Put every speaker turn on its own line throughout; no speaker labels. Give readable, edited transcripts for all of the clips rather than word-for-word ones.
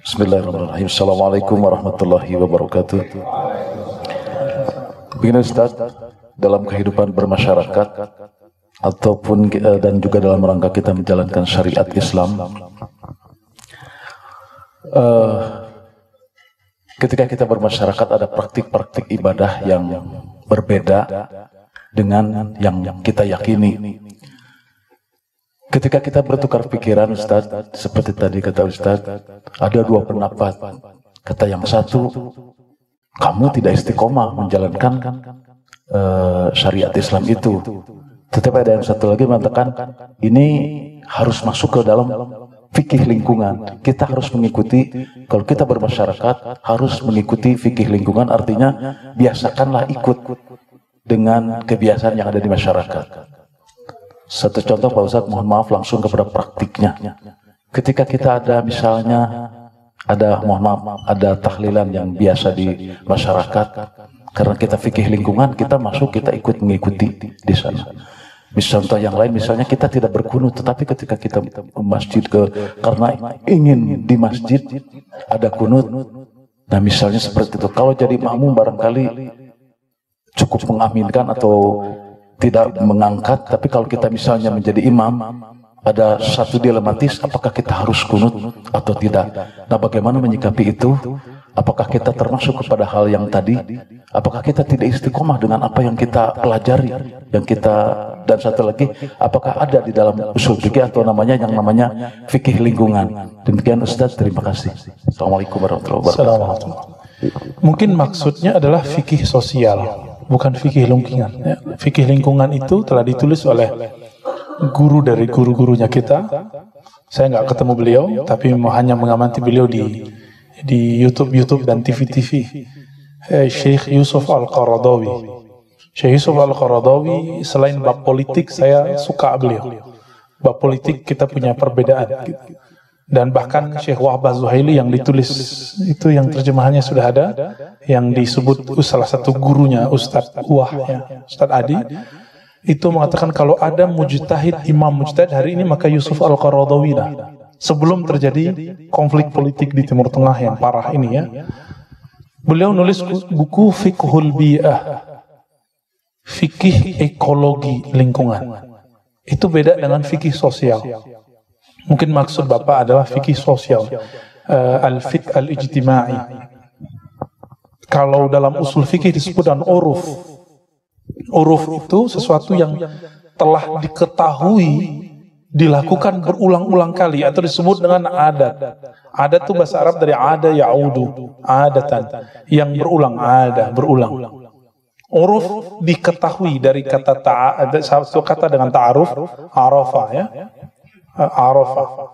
Bismillahirrahmanirrahim. Assalamualaikum warahmatullahi wabarakatuh. Begini Ustaz, dalam kehidupan bermasyarakat ataupun dan juga dalam rangka kita menjalankan syariat Islam, ketika kita bermasyarakat ada praktik-praktik ibadah yang berbeda dengan yang kita yakini. Ketika kita bertukar pikiran Ustaz, seperti tadi kata Ustaz, ada dua pendapat. Kata yang satu, kamu tidak istiqomah menjalankan syariat Islam itu. Tetapi ada yang satu lagi mengatakan, ini harus masuk ke dalam fikih lingkungan. Kita harus mengikuti, kalau kita bermasyarakat, harus mengikuti fikih lingkungan, artinya biasakanlah ikut dengan kebiasaan yang ada di masyarakat. Satu contoh Pak Ustadz, mohon maaf langsung kepada praktiknya. Ketika kita ada misalnya, ada tahlilan yang biasa di masyarakat, karena kita fikih lingkungan, kita masuk, kita ikut mengikuti di sana. Contoh yang lain, misalnya kita tidak berkunut, tetapi ketika kita ke masjid karena ingin di masjid ada kunut, nah misalnya seperti itu. Kalau jadi makmum barangkali cukup mengaminkan atau tidak mengangkat, tapi kalau kita misalnya menjadi imam, ada satu dilematis, apakah kita harus kunut atau tidak. Nah, bagaimana menyikapi itu? Apakah kita termasuk kepada hal yang tadi? Apakah kita tidak istiqomah dengan apa yang kita pelajari, dan satu lagi, apakah ada di dalam usul fikih atau yang namanya fikih lingkungan? Demikian Ustaz, terima kasih. Assalamualaikum warahmatullahi wabarakatuh.
Mungkin maksudnya adalah fikih sosial, bukan fikih lingkungan. Ya. Fikih lingkungan itu telah ditulis oleh guru dari guru-gurunya kita. Saya nggak ketemu beliau, tapi hanya mengamati beliau di YouTube dan TV-TV. Syekh Yusuf Al-Qaradawi. Syekh Yusuf Al-Qaradawi, selain bab politik, saya suka beliau. Bab politik kita punya perbedaan. Dan bahkan Syekh Wahbah Zuhaili yang ditulis itu, yang terjemahannya sudah ada, yang disebut salah satu gurunya Ustadz Wah, ya, Ustadz Adi, itu mengatakan kalau ada mujtahid, imam mujtahid hari ini, maka Yusuf Al-Qaradawi lah. Sebelum terjadi konflik politik di Timur Tengah yang parah ini, ya, beliau nulis buku Fiqhul Bi'ah, fikih ekologi lingkungan. Itu beda dengan fikih sosial. Mungkin maksud Bapak adalah fikih sosial, al-fiqh al-ijtimai. Kalau dalam usul fikih disebut dengan uruf. Uruf itu sesuatu yang telah diketahui dilakukan berulang-ulang kali, atau disebut dengan adat. Adat itu bahasa Arab dari ada ya'udu, adatan, yang berulang, berulang. Uruf diketahui dari kata satu kata dengan ta'aruf, arafah, ya. Arafah,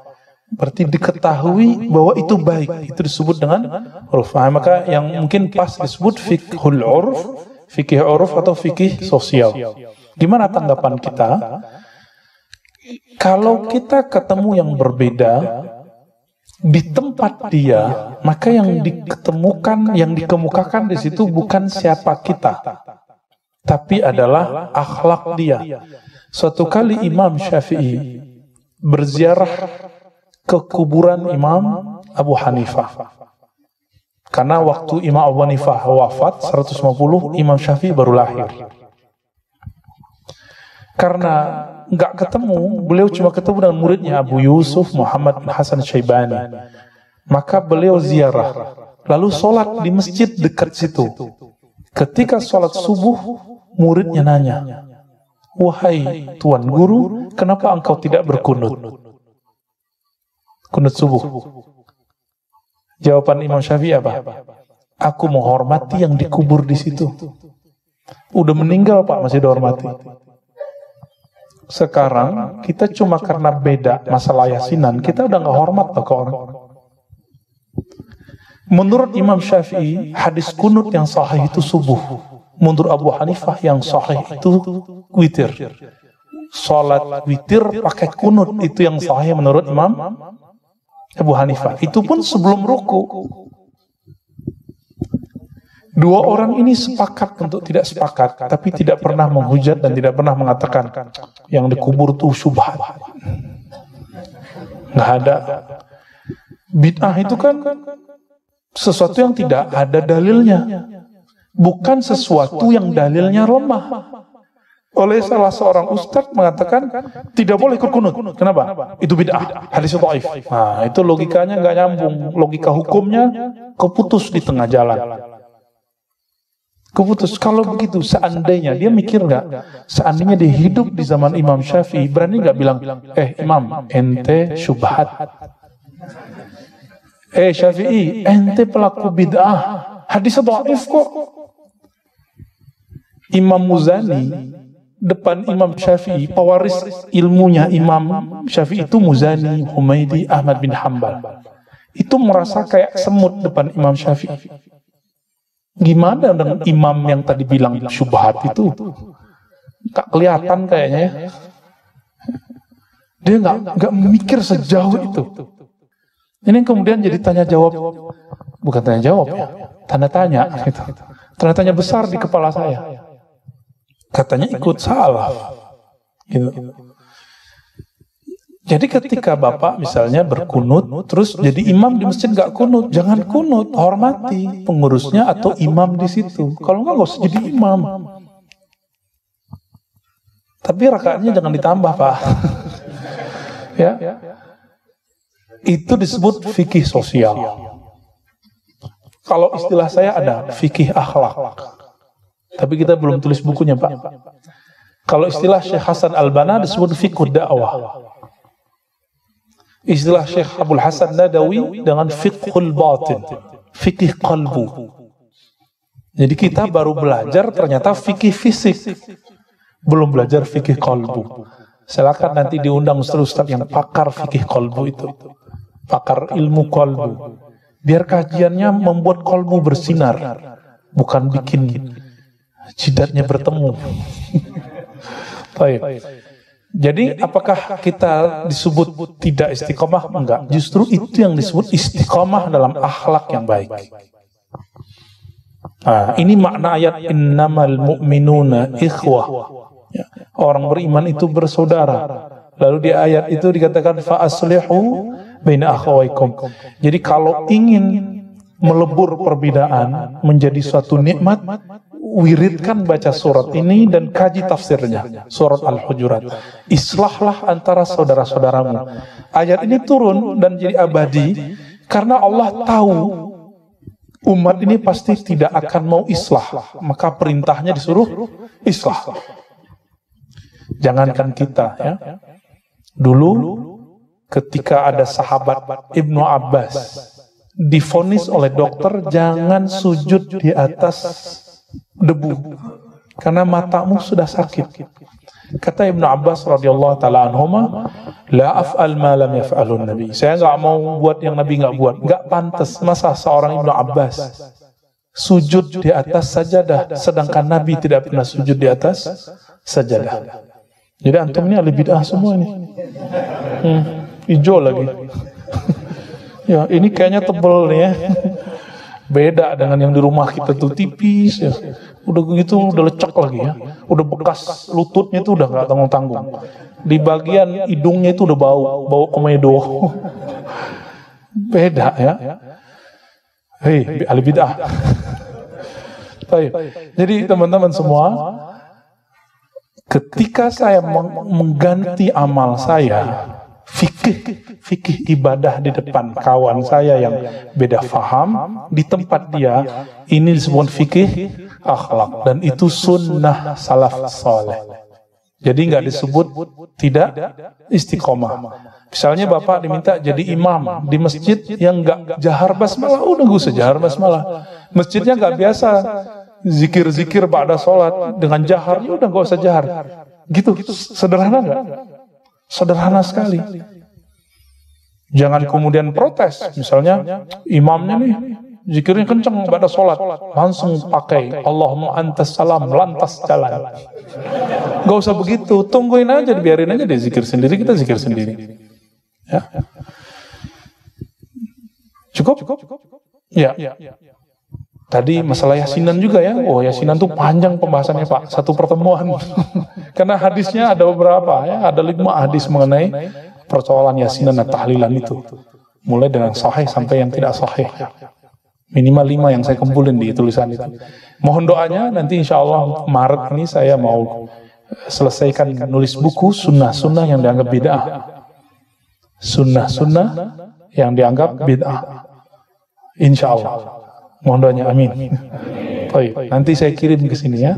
berarti diketahui bahwa itu baik, itu disebut dengan uruf. Maka yang mungkin pas disebut fiqhul uruf, fikih uruf atau fikih sosial. Gimana tanggapan kita kalau kita ketemu yang berbeda di tempat dia, maka yang diketemukan, yang dikemukakan di situ bukan siapa kita, tapi adalah akhlak dia. Suatu kali Imam Syafi'i berziarah ke kuburan Imam Abu Hanifah. Karena waktu Imam Abu Hanifah wafat 150, Imam Syafi'i baru lahir. Karena nggak ketemu, beliau cuma ketemu dengan muridnya Abu Yusuf Muhammad bin Hasan Syaibani. Maka beliau ziarah, lalu sholat di masjid dekat situ. Ketika sholat subuh, muridnya nanya, "Wahai Tuan Guru, kenapa engkau tidak berkunut? Kunut subuh." Jawaban Imam Syafi'i apa? "Aku menghormati yang dikubur di situ." Udah meninggal Pak, masih dihormati. Sekarang kita cuma karena beda masalah yasinan, kita udah nggak hormat ke orang. Menurut Imam Syafi'i, hadis kunut yang sahih itu subuh. Menurut Abu Hanifah yang sahih itu witir. Salat witir pakai kunut itu yang sahih menurut Imam Abu Hanifah. Itu pun sebelum ruku. Dua orang ini sepakat untuk tidak sepakat, tapi tidak pernah menghujat dan tidak pernah mengatakan yang dikubur itu syubhat. Nggak ada. Bid'ah itu kan sesuatu yang tidak ada dalilnya, bukan sesuatu yang dalilnya lemah. Oleh salah seorang ustadz mengatakan tidak boleh ikut kunut. Kenapa? Itu bid'ah, hadis dhaif. Nah, itu logikanya nggak nyambung. Logika hukumnya keputus di tengah jalan. Keputus. Kalau begitu, seandainya dia mikir nggak? Seandainya dia hidup di zaman Imam Syafi'i, berani nggak bilang, Imam, ente syubhat. Syafi'i, ente pelaku bid'ah. Hadis dhaif kok. Imam Muzani depan Imam Syafi'i, pewaris ilmunya Imam Syafi'i itu Muzani, Humaidi, Ahmad bin Hanbal. Itu merasa kayak semut depan Imam Syafi'i. Gimana dengan imam yang tadi bilang syubhat itu? Gak kelihatan kayaknya ya. Dia nggak mikir sejauh itu. Ini kemudian jadi tanya jawab, bukan tanya jawab ya, tanda tanya gitu. Tanda tanya besar di kepala saya. Katanya ikut salah gitu. Jadi ketika Bapak misalnya berkunut, terus jadi imam di masjid gak kunut, jangan kunut, hormati pengurusnya atau imam di situ. Kalau nggak usah jadi imam. Tapi rakaatnya jangan ditambah, Pak. Ya, itu disebut fikih sosial. Kalau istilah saya ada fikih akhlak. Tapi kita belum tulis bukunya, Pak. Kalau istilah Syekh Hasan Al-Banna disebut fikih dakwah. Istilah Syekh Abdul Hasan Nadawi dengan fiqhul batin, fikih qalbu. Jadi kita baru belajar ternyata fikih fisik, belum belajar fikih qalbu. Silakan nanti diundang ustaz-ustaz yang pakar fikih qalbu itu, pakar ilmu qalbu. Biar kajiannya membuat qalbu bersinar, bukan bikin jidatnya bertemu. Baik. Jadi apakah kita disebut tidak istiqomah? Enggak. Justru itu yang disebut istiqomah dalam akhlak yang baik. Nah, ini makna ayat innamal mu'minuna ikhwah. Ya, orang beriman itu bersaudara. Lalu di ayat itu dikatakan fa aslihu baina akhawaikum. Jadi kalau ingin melebur perbedaan menjadi suatu nikmat, wiridkan baca surat ini dan kaji tafsirnya, surat Al-Hujurat. Islahlah antara saudara-saudaramu. Ayat ini turun dan jadi abadi karena Allah tahu umat ini pasti tidak akan mau islah, maka perintahnya disuruh islah. Jangankan kita ya. Dulu ketika ada sahabat Ibnu Abbas divonis oleh dokter jangan sujud di atas debu karena matamu sudah sakit. Kata Ibnu Abbas radhiyallahu taala anhuma, la af'al ma lam yaf'alun nabi. Saya enggak mau buat yang Nabi enggak buat. Enggak pantas masa seorang Ibnu Abbas sujud di atas sajadah sedangkan Nabi tidak pernah sujud di atas sajadah. Jadi antum ini ahli bid'ah semua ini. Hijau lagi. Ya, ini kayaknya tebel nih ya. Beda dengan yang di rumah kita tuh tipis ya. Udah gitu udah lecek lagi ya. Udah bekas lututnya itu udah gak tanggung-tanggung. Di bagian hidungnya itu udah bau komedo. Beda ya. Hei, ahli bid'ah. Jadi teman-teman semua, ketika saya mengganti amal saya, fikih ibadah di depan kawan saya yang beda faham, di tempat dia ini disebut fikih akhlak dan itu sunnah salaf saleh. Jadi nggak disebut tidak istiqomah. Misalnya bapak diminta jadi imam di masjid yang nggak jahar basmalah, udah nggak usah jahar basmalah. Masjidnya nggak biasa zikir-zikir ba'da sholat dengan jahar, ya udah nggak usah jahar. Gitu, sederhana nggak? Sederhana sekali. Jangan kemudian protes. Misalnya imamnya nih zikirnya kenceng pada sholat, langsung pakai Allahumma antas salam, lantas jalan. Gak usah begitu, tungguin aja, biarin aja dia zikir sendiri, kita zikir sendiri. Ya. Cukup? Ya. Tadi masalah yasinan juga ya. Oh, yasinan tuh panjang pembahasannya Pak, satu pertemuan. Karena hadisnya ada beberapa ya, ada 5 hadis mengenai persoalan yasinan dan tahlilan itu. mulai dengan sahih sampai yang tidak sahih. Minimal 5 yang saya kumpulin di tulisan itu. Mohon doanya, nanti insya Allah Maret ini saya mau selesaikan nulis buku sunnah-sunnah yang dianggap bid'ah. Sunnah-sunnah yang dianggap bid'ah. Insya Allah. Mohon doanya, amin. Baik, nanti saya kirim ke sini ya.